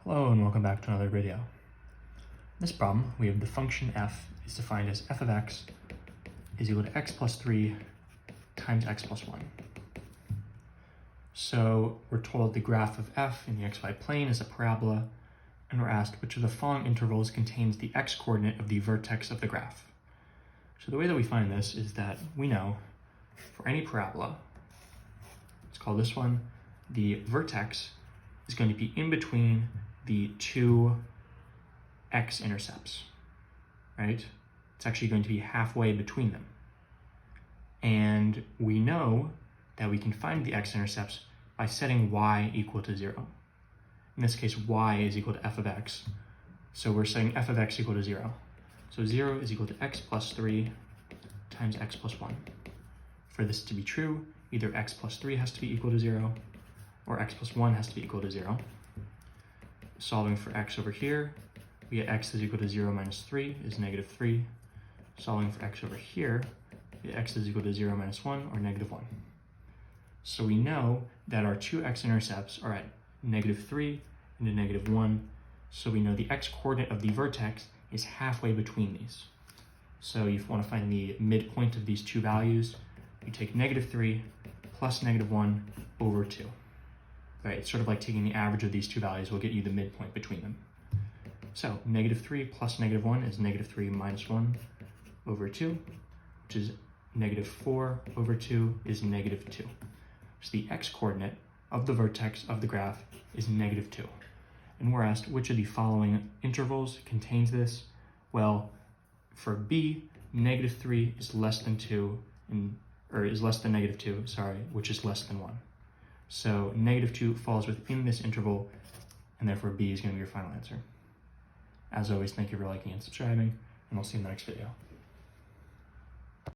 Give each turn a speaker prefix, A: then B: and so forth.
A: Hello and welcome back to another video. In this problem, we have the function f is defined as f of x is equal to x plus 3 times x plus 1. So we're told the graph of f in the xy plane is a parabola, and we're asked which of the following intervals contains the x-coordinate of the vertex of the graph. So the way that we find this is that we know for any parabola, let's call this one, the vertex is going to be in between the two x-intercepts, right? It's actually going to be halfway between them. And we know that we can find the x-intercepts by setting y equal to 0. In this case, y is equal to f of x. So we're setting f of x equal to 0. So 0 is equal to x plus 3 times x plus 1. For this to be true, either x plus 3 has to be equal to 0 or x plus 1 has to be equal to 0. Solving for x over here, we get x is equal to 0 minus 3 is negative 3. Solving for x over here, we get x is equal to 0 minus 1 or negative 1. So we know that our two x-intercepts are at negative 3 and a negative 1. So we know the x-coordinate of the vertex is halfway between these. So if you want to find the midpoint of these two values, you take negative 3 plus negative 1 over 2. Right, it's sort of like taking the average of these two values will get you the midpoint between them. So negative 3 plus negative 1 is negative 3 minus 1 over 2, which is negative 4 over 2 is negative 2. So the x-coordinate of the vertex of the graph is negative 2. And we're asked which of the following intervals contains this. Well, for b, negative 3 is less than 2, or is less than negative 2, which is less than 1. So negative 2 falls within this interval, and therefore b is going to be your final answer. As always, thank you for liking and subscribing, and I'll see you in the next video.